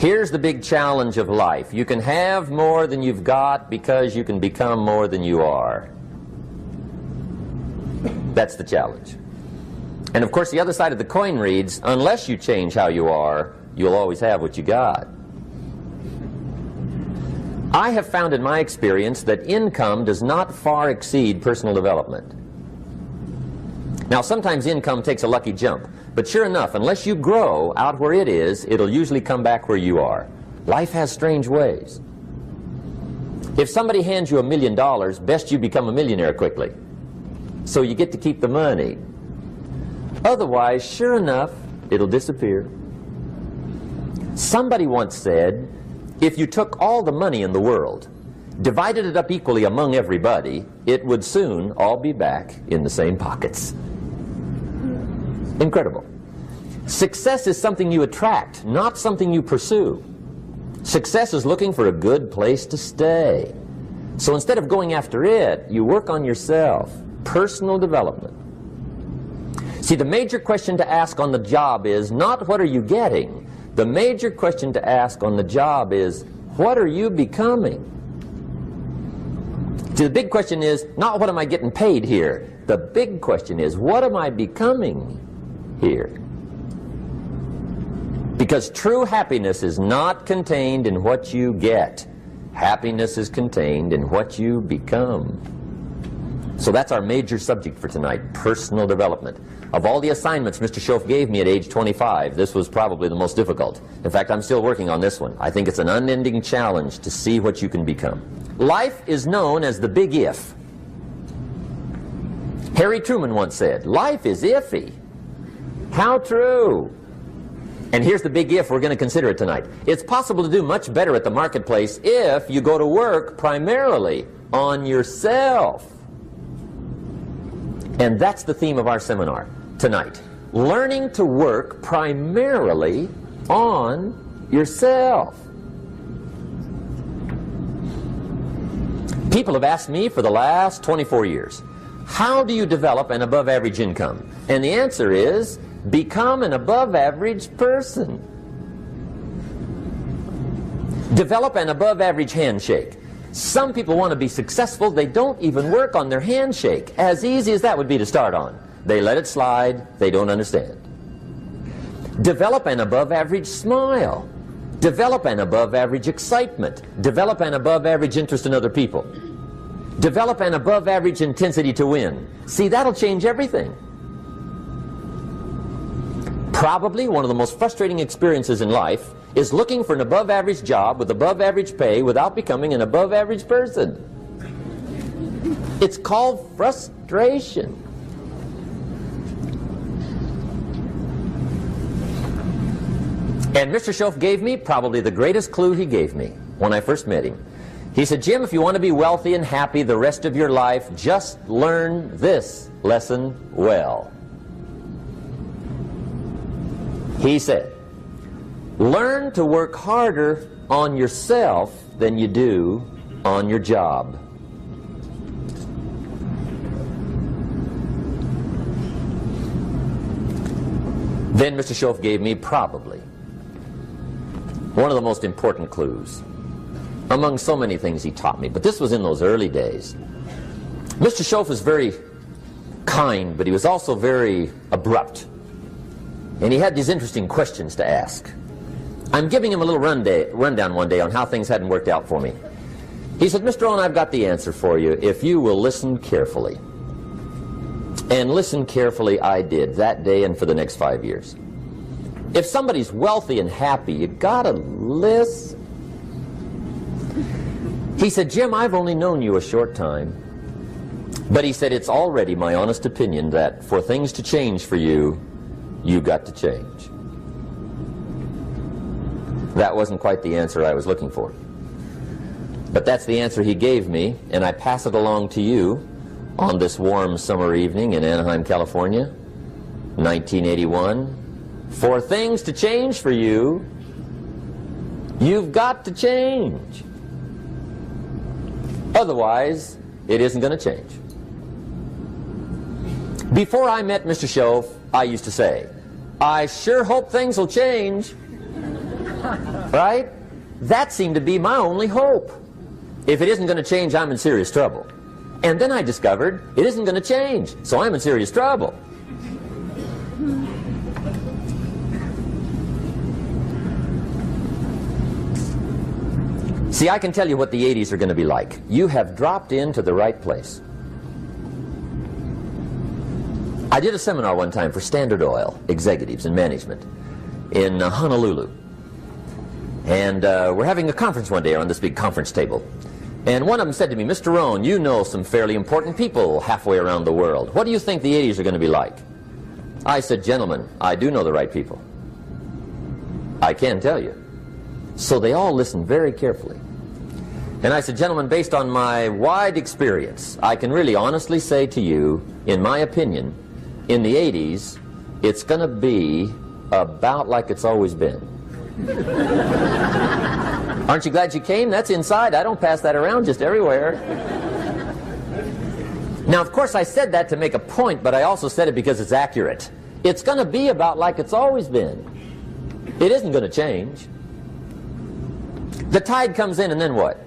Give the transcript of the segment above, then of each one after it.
Here's the big challenge of life. You can have more than you've got because you can become more than you are. That's the challenge. And of course the other side of the coin reads, unless you change how you are, you'll always have what you got. I have found in my experience that income does not far exceed personal development. Now sometimes income takes a lucky jump, but sure enough, unless you grow out where it is, it'll usually come back where you are. Life has strange ways. If somebody hands you $1 million, best you become a millionaire quickly, so you get to keep the money. Otherwise, sure enough, it'll disappear. Somebody once said, if you took all the money in the world, divided it up equally among everybody, it would soon all be back in the same pockets. Incredible. Success is something you attract, not something you pursue. Success is looking for a good place to stay. So instead of going after it, you work on yourself. Personal development. See, the major question to ask on the job is not what are you getting. The major question to ask on the job is what are you becoming? See, the big question is not what am I getting paid here. The big question is what am I becoming here? Because true happiness is not contained in what you get. Happiness is contained in what you become. So that's our major subject for tonight, personal development. Of all the assignments Mr. Schoaf gave me at age 25, this was probably the most difficult. In fact, I'm still working on this one. I think it's an unending challenge to see what you can become. Life is known as the big if. Harry Truman once said, life is iffy. How true. And here's the big if we're going to consider it tonight. It's possible to do much better at the marketplace if you go to work primarily on yourself. And that's the theme of our seminar tonight. Learning to work primarily on yourself. People have asked me for the last 24 years, how do you develop an above average income? And the answer is, become an above average person. Develop an above average handshake. Some people want to be successful, they don't even work on their handshake. As easy as that would be to start on. They let it slide, they don't understand. Develop an above average smile. Develop an above average excitement. Develop an above average interest in other people. Develop an above average intensity to win. See, that'll change everything. Probably one of the most frustrating experiences in life is looking for an above average job with above average pay without becoming an above average person. It's called frustration. And Mr. Schoaf gave me probably the greatest clue he gave me when I first met him. He said, Jim, if you want to be wealthy and happy the rest of your life, just learn this lesson well. He said, learn to work harder on yourself than you do on your job. Then Mr. Schoaf gave me probably one of the most important clues among so many things he taught me, but this was in those early days. Mr. Schoaf was very kind, but he was also very abrupt. And he had these interesting questions to ask. I'm giving him a little rundown one day on how things hadn't worked out for me. He said, Mr. Rohn, I've got the answer for you if you will listen carefully. And listen carefully I did that day and for the next 5 years. If somebody's wealthy and happy, you gotta listen. He said, Jim, I've only known you a short time. But he said, it's already my honest opinion that for things to change for you, you got to change. That wasn't quite the answer I was looking for. But that's the answer he gave me, and I pass it along to you on this warm summer evening in Anaheim, California, 1981. For things to change for you, you've got to change. Otherwise, it isn't going to change. Before I met Mr. Schoaf, I used to say, I sure hope things will change. Right? That seemed to be my only hope. If it isn't going to change, I'm in serious trouble. And then I discovered it isn't going to change, so I'm in serious trouble. See, I can tell you what the 80s are going to be like. You have dropped into the right place. I did a seminar one time for Standard Oil executives and management in Honolulu. And we're having a conference one day on this big conference table. And one of them said to me, "Mr. Rohn, you know some fairly important people halfway around the world. What do you think the 80s are going to be like?" I said, "Gentlemen, I do know the right people. I can tell you." So they all listened very carefully. And I said, "Gentlemen, based on my wide experience, I can really honestly say to you, in my opinion, in the 80s, it's going to be about like it's always been." Aren't you glad you came? That's inside. I don't pass that around just everywhere. Now, of course, I said that to make a point, but I also said it because it's accurate. It's going to be about like it's always been. It isn't going to change. The tide comes in, and then what?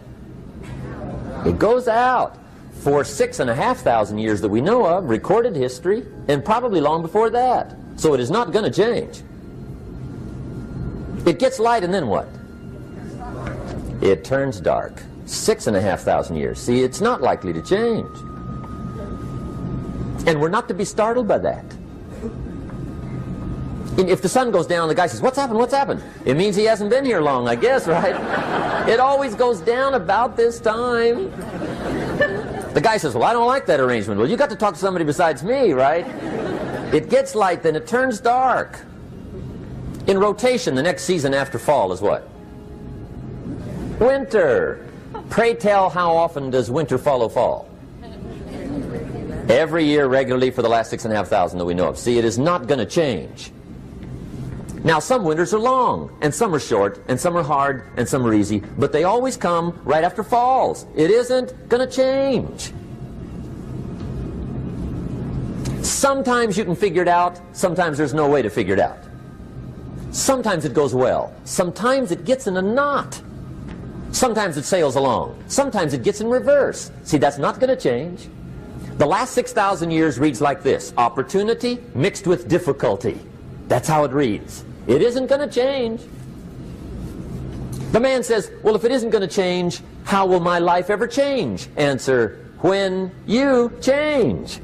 It goes out. For 6,500 years that we know of, recorded history, and probably long before that. So it is not going to change. It gets light, and then what? It turns dark. 6,500 years. See, it's not likely to change. And we're not to be startled by that. And if the sun goes down, the guy says, "What's happened? What's happened?" It means he hasn't been here long, I guess, right? It always goes down about this time. The guy says, "Well, I don't like that arrangement." Well, you got to talk to somebody besides me, right? It gets light, then it turns dark. In rotation, the next season after fall is what? Winter. Pray tell, how often does winter follow fall? Every year regularly for the last 6,500 that we know of. See, it is not going to change. Now, some winters are long, and some are short, and some are hard, and some are easy, but they always come right after falls. It isn't going to change. Sometimes you can figure it out, sometimes there's no way to figure it out. Sometimes it goes well, sometimes it gets in a knot. Sometimes it sails along, sometimes it gets in reverse. See, that's not going to change. The last 6,000 years reads like this: opportunity mixed with difficulty. That's how it reads. It isn't going to change. The man says, "Well, if it isn't going to change, how will my life ever change?" Answer, when you change.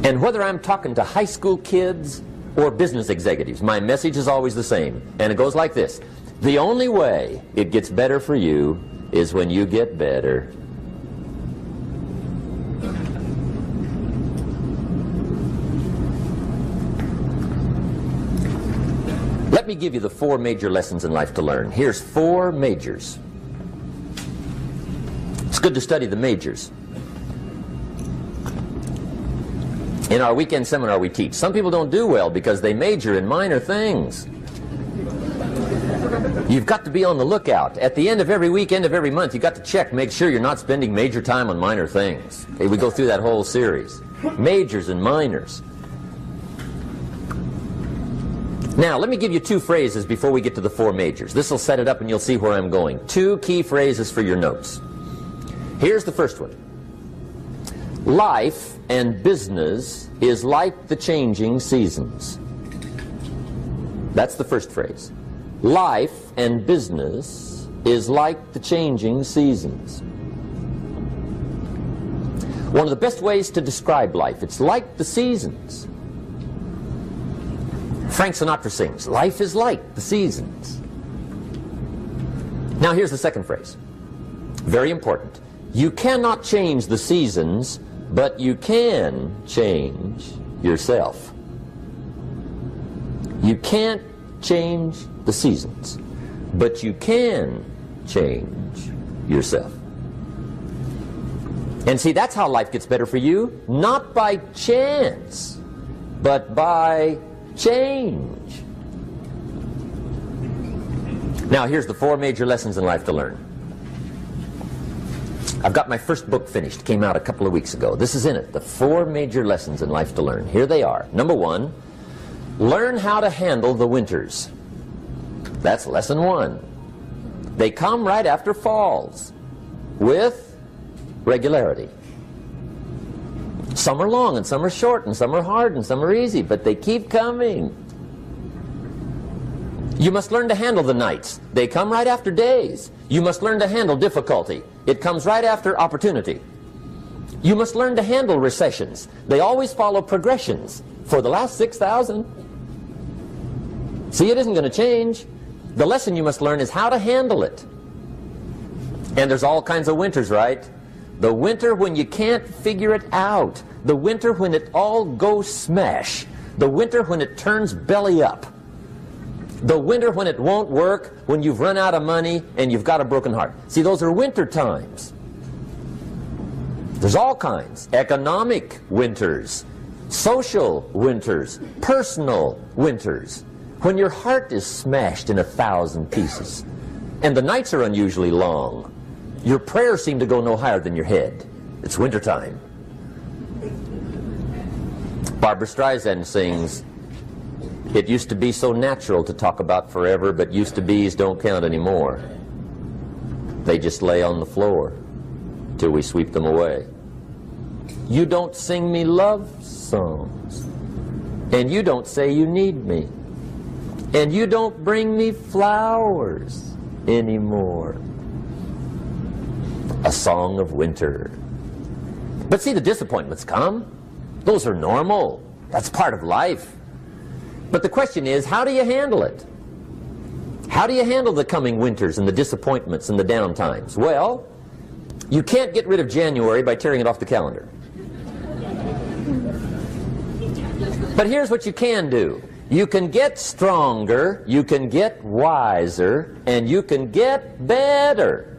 And whether I'm talking to high school kids or business executives, my message is always the same. And it goes like this: the only way it gets better for you is when you get better. Let me give you the 4 major lessons in life to learn. Here's 4 majors. It's good to study the majors. In our weekend seminar we teach, some people don't do well because they major in minor things. You've got to be on the lookout. At the end of every week, end of every month, you've got to check, make sure you're not spending major time on minor things. Okay, we go through that whole series. Majors and minors. Now, let me give you 2 phrases before we get to the 4 majors. This will set it up and you'll see where I'm going. 2 key phrases for your notes. Here's the first one. Life and business is like the changing seasons. That's the first phrase. Life and business is like the changing seasons. One of the best ways to describe life, it's like the seasons. Frank Sinatra sings, "Life is like the seasons." Now here's the second phrase. Very important. You cannot change the seasons, but you can change yourself. You can't change the seasons, but you can change yourself. And see, that's how life gets better for you, not by chance, but by change. Now here's the 4 major lessons in life to learn. I've got my first book finished, came out a couple of weeks ago. This is in it, the 4 major lessons in life to learn. Here they are. Number 1, Learn how to handle the winters. That's lesson 1. They come right after falls with regularity. Some are long and some are short and some are hard and some are easy, but they keep coming. You must learn to handle the nights. They come right after days. You must learn to handle difficulty. It comes right after opportunity. You must learn to handle recessions. They always follow progressions for the last 6,000. See, it isn't going to change. The lesson you must learn is how to handle it. And there's all kinds of winters, right? The winter when you can't figure it out. The winter when it all goes smash. The winter when it turns belly up. The winter when it won't work, when you've run out of money and you've got a broken heart. See, those are winter times. There's all kinds. Economic winters, social winters, personal winters. When your heart is smashed in 1,000 pieces and the nights are unusually long, your prayers seem to go no higher than your head. It's wintertime. Barbra Streisand sings, "It used to be so natural to talk about forever, but used to be's don't count anymore. They just lay on the floor till we sweep them away. You don't sing me love songs, and you don't say you need me, and you don't bring me flowers anymore." A song of winter. But see, the disappointments come. Those are normal. That's part of life. But the question is, how do you handle it? How do you handle the coming winters and the disappointments and the downtimes? Well, you can't get rid of January by tearing it off the calendar. But here's what you can do. You can get stronger, you can get wiser, and you can get better.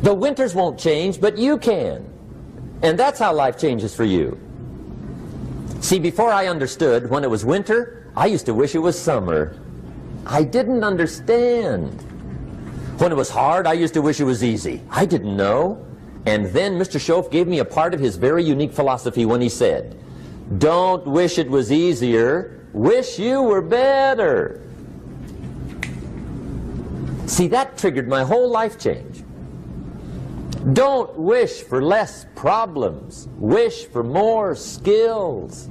The winters won't change, but you can. And that's how life changes for you. See, before I understood, when it was winter, I used to wish it was summer. I didn't understand. When it was hard, I used to wish it was easy. I didn't know. And then Mr. Schoaf gave me a part of his very unique philosophy when he said, "Don't wish it was easier, wish you were better." See, that triggered my whole life change. Don't wish for less problems, wish for more skills.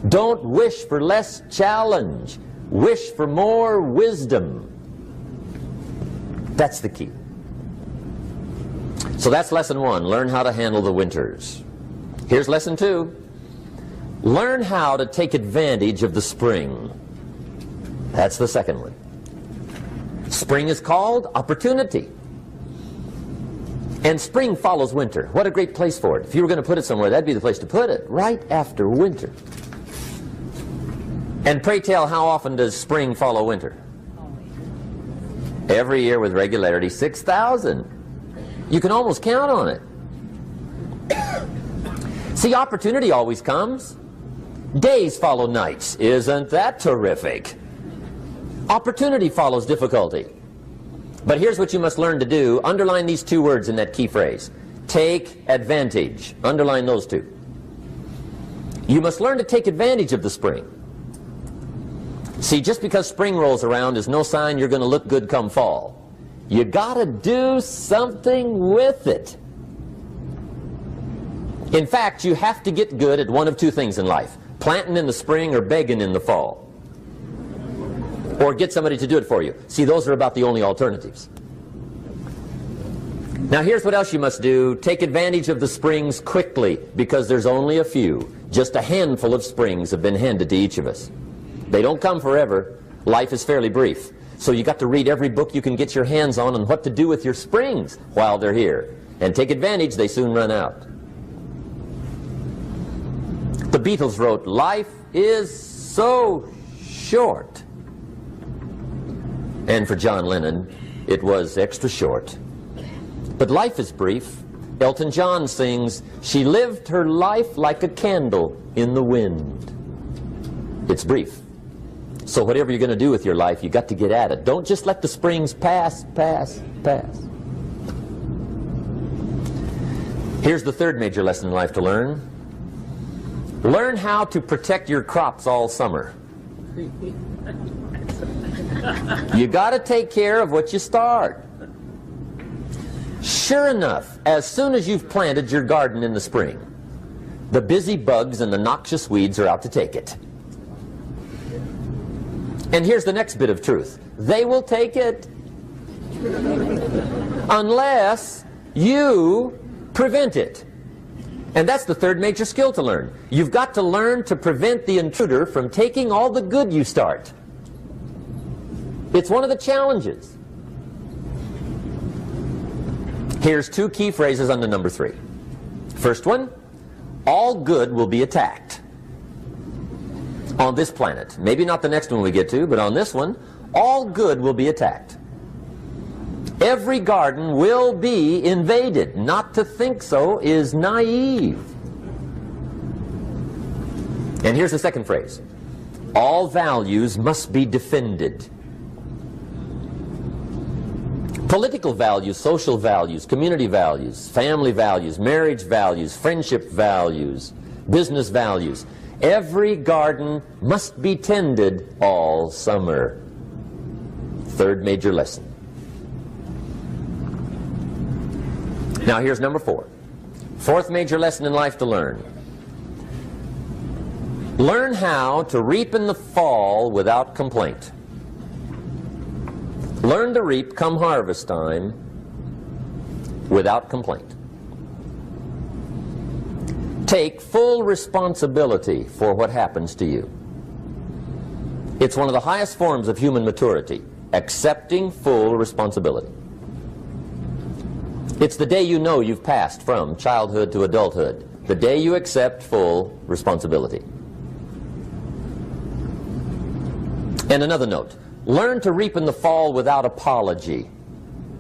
Don't wish for less challenge, wish for more wisdom. That's the key. So that's lesson 1, learn how to handle the winters. Here's lesson 2, learn how to take advantage of the spring. That's the second one. Spring is called opportunity. And spring follows winter. What a great place for it. If you were going to put it somewhere, that'd be the place to put it, right after winter. And pray tell, how often does spring follow winter? Every year with regularity, 6,000. You can almost count on it. See, opportunity always comes. Days follow nights. Isn't that terrific? Opportunity follows difficulty. But here's what you must learn to do. Underline these 2 words in that key phrase. Take advantage. Underline those 2. You must learn to take advantage of the spring. See, just because spring rolls around is no sign you're going to look good come fall. You got to do something with it. In fact, you have to get good at one of 2 things in life. Planting in the spring or begging in the fall. Or get somebody to do it for you. See, those are about the only alternatives. Now here's what else you must do. Take advantage of the springs quickly, because there's only a few. Just a handful of springs have been handed to each of us. They don't come forever. Life is fairly brief. So you got to read every book you can get your hands on what to do with your springs while they're here. And take advantage, they soon run out. The Beatles wrote, "Life is so short." And for John Lennon, it was extra short. But life is brief. Elton John sings, "She lived her life like a candle in the wind." It's brief. So whatever you're going to do with your life, you got to get at it. Don't just let the springs pass. Here's the third major lesson in life to learn. Learn how to protect your crops all summer. You got to take care of what you start. Sure enough, as soon as you've planted your garden in the spring, the busy bugs and the noxious weeds are out to take it. And here's the next bit of truth. They will take it unless you prevent it. And that's the third major skill to learn. You've got to learn to prevent the intruder from taking all the good you start. It's one of the challenges. Here's two key phrases under number 3. First one, all good will be attacked. On this planet. Maybe not the next one we get to, but on this one, all good will be attacked. Every garden will be invaded. Not to think so is naive. And here's the second phrase. All values must be defended. Political values, social values, community values, family values, marriage values, friendship values, business values. Every garden must be tended all summer. Third major lesson. Now here's number 4. Fourth major lesson in life to learn. Learn how to reap in the fall without complaint. Learn to reap come harvest time without complaint. Take full responsibility for what happens to you. It's one of the highest forms of human maturity, accepting full responsibility. It's the day you know you've passed from childhood to adulthood, the day you accept full responsibility. And another note, learn to reap in the fall without apology.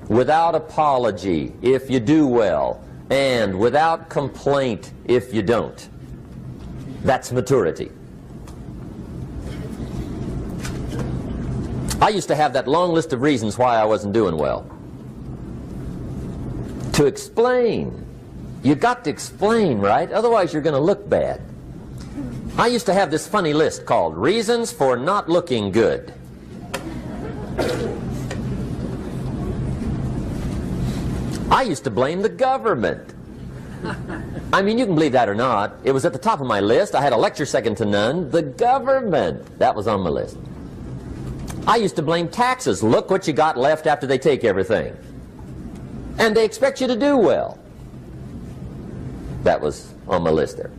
Without apology if you do well, and without complaint if you don't. That's maturity. I used to have that long list of reasons why I wasn't doing well. To explain. You got to explain, right? Otherwise you're going to look bad. I used to have this funny list called Reasons for Not Looking Good. I used to blame the government. I mean, you can believe that or not. It was at the top of my list. I had a lecture second to none. The government. That was on my list. I used to blame taxes. Look what you got left after they take everything. And they expect you to do well. That was on my list there.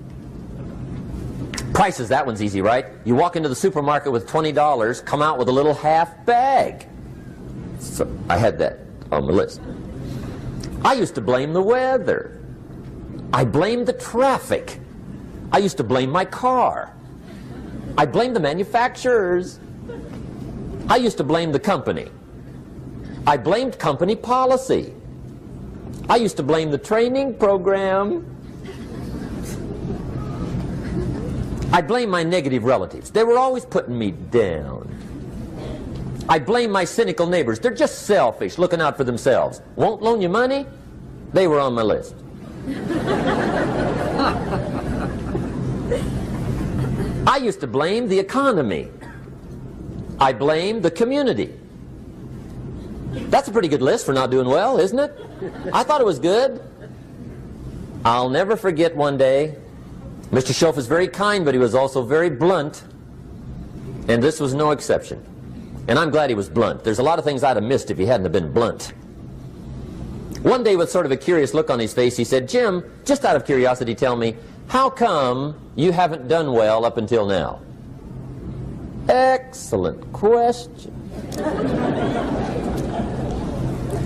Prices, that one's easy, right? You walk into the supermarket with $20, come out with a little half bag. So I had that on my list. I used to blame the weather. I blamed the traffic. I used to blame my car. I blamed the manufacturers. I used to blame the company. I blamed company policy. I used to blame the training program. I blame my negative relatives. They were always putting me down. I blame my cynical neighbors. They're just selfish, looking out for themselves. Won't loan you money? They were on my list. I used to blame the economy. I blamed the community. That's a pretty good list for not doing well, isn't it? I thought it was good. I'll never forget one day, Mr. Schoaf was very kind, but he was also very blunt, and this was no exception. And I'm glad he was blunt. There's a lot of things I'd have missed if he hadn't have been blunt. One day, with sort of a curious look on his face, he said, "Jim, just out of curiosity, tell me, how come you haven't done well up until now?" Excellent question.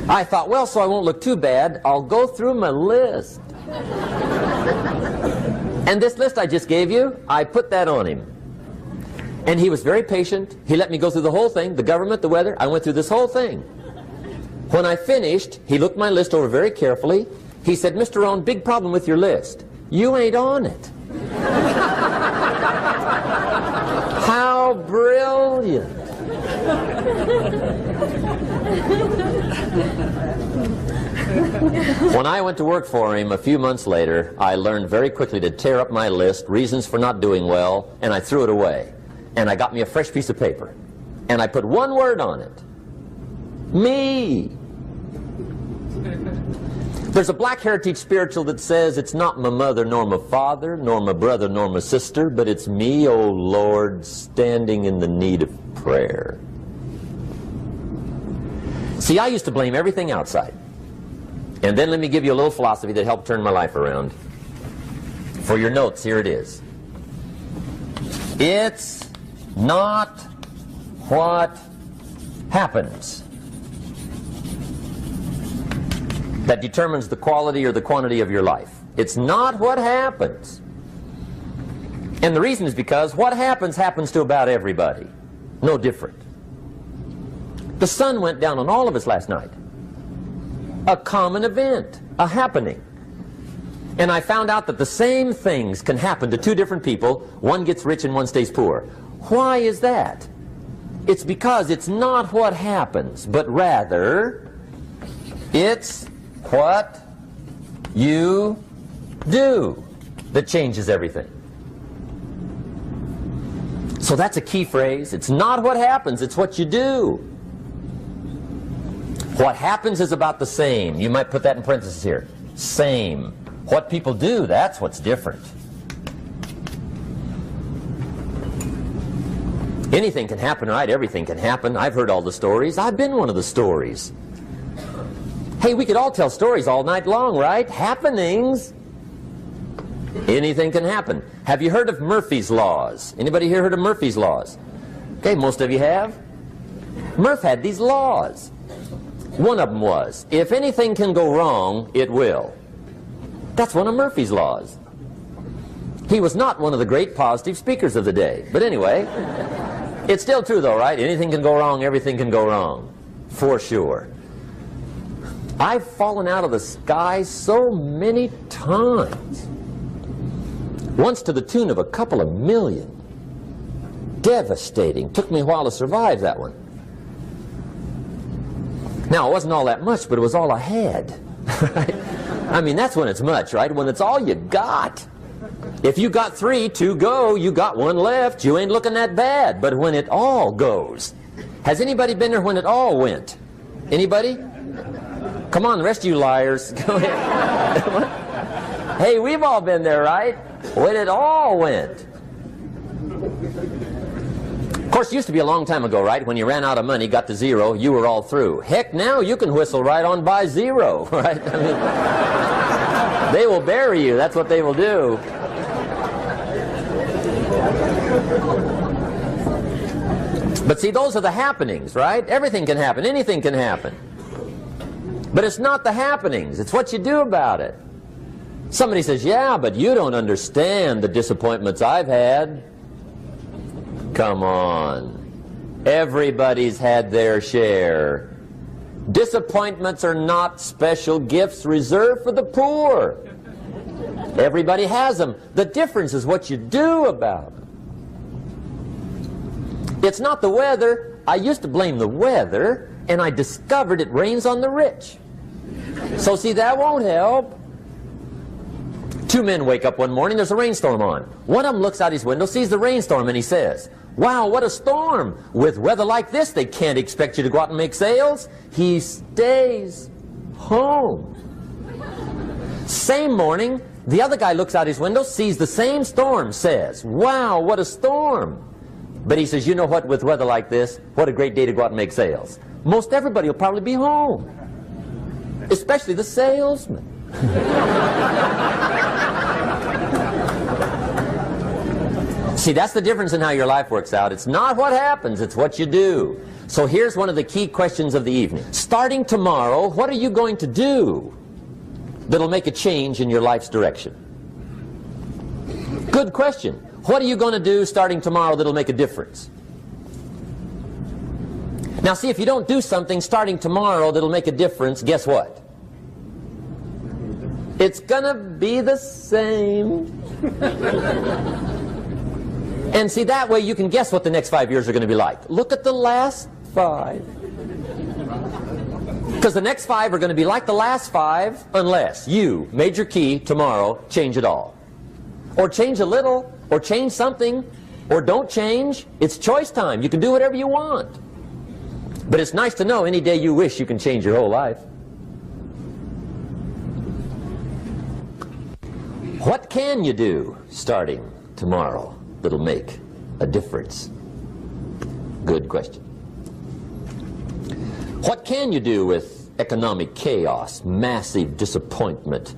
I thought, well, so I won't look too bad, I'll go through my list. And this list I just gave you, I put that on him. And he was very patient. He let me go through the whole thing, the government, the weather. I went through this whole thing. When I finished, he looked my list over very carefully. He said, "Mr. Rohn, big problem with your list. You ain't on it." How brilliant. When I went to work for him a few months later, I learned very quickly to tear up my list, reasons for not doing well, and I threw it away. And I got me a fresh piece of paper. And I put one word on it. Me. There's a Black Heritage spiritual that says it's not my mother nor my father, nor my brother nor my sister, but it's me, oh Lord, standing in the need of prayer. See, I used to blame everything outside. And then let me give you a little philosophy that helped turn my life around. For your notes, here it is. It's not what happens that determines the quality or the quantity of your life. It's not what happens. And the reason is because what happens to about everybody. No different. The sun went down on all of us last night. A common event, a happening. And I found out that the same things can happen to two different people. One gets rich and one stays poor. Why is that? It's because it's not what happens, but rather it's what you do that changes everything. So that's a key phrase. It's not what happens, it's what you do. What happens is about the same. You might put that in parentheses here. Same. What people do, that's what's different. Anything can happen, right? Everything can happen. I've heard all the stories. I've been one of the stories. Hey, we could all tell stories all night long, right? Happenings. Anything can happen. Have you heard of Murphy's Laws? Anybody here heard of Murphy's Laws? Okay, most of you have. Murph had these laws. One of them was, if anything can go wrong, it will. That's one of Murphy's Laws. He was not one of the great positive speakers of the day. But anyway, it's still true though, right? Anything can go wrong, everything can go wrong. For sure. I've fallen out of the sky so many times. Once to the tune of a couple of million. Devastating. Took me a while to survive that one. Now, it wasn't all that much, but it was all I had. Right? I mean, that's when it's much, right? When it's all you got. If you got 3, 2 go, you got 1 left, you ain't looking that bad. But when it all goes. Has anybody been there when it all went? Anybody? Come on, the rest of you liars. Go ahead. Hey, we've all been there, right? When it all went. Of course, it used to be a long time ago, right? When you ran out of money, got to 0, you were all through. Heck, now you can whistle right on by 0, right? I mean, they will bury you. That's what they will do. But see, those are the happenings, right? Everything can happen. Anything can happen. But it's not the happenings. It's what you do about it. Somebody says, yeah, but you don't understand the disappointments I've had. Come on. Everybody's had their share. Disappointments are not special gifts reserved for the poor. Everybody has them. The difference is what you do about them. It's not the weather. I used to blame the weather, and I discovered it rains on the rich. So see, that won't help. 2 men wake up one morning, there's a rainstorm on. One of them looks out his window, sees the rainstorm, and he says, wow, what a storm. With weather like this, they can't expect you to go out and make sales. He stays home. Same morning, the other guy looks out his window, sees the same storm, says, wow, what a storm. But he says, you know what, with weather like this, what a great day to go out and make sales. Most everybody will probably be home, especially the salesman. See, that's the difference in how your life works out. It's not what happens, it's what you do. So here's one of the key questions of the evening. Starting tomorrow, what are you going to do that'll make a change in your life's direction? Good question. What are you going to do starting tomorrow that'll make a difference? Now see, if you don't do something starting tomorrow that'll make a difference, guess what? It's gonna be the same. And see, that way you can guess what the next 5 years are going to be like. Look at the last 5. Because the next 5 are going to be like the last 5 unless you, major key, tomorrow, change it all. Or change a little, or change something, or don't change. It's choice time. You can do whatever you want. But it's nice to know any day you wish you can change your whole life. What can you do starting tomorrow that'll make a difference? Good question. What can you do with economic chaos, massive disappointment?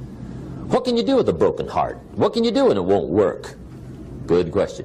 What can you do with a broken heart? What can you do when it won't work? Good question.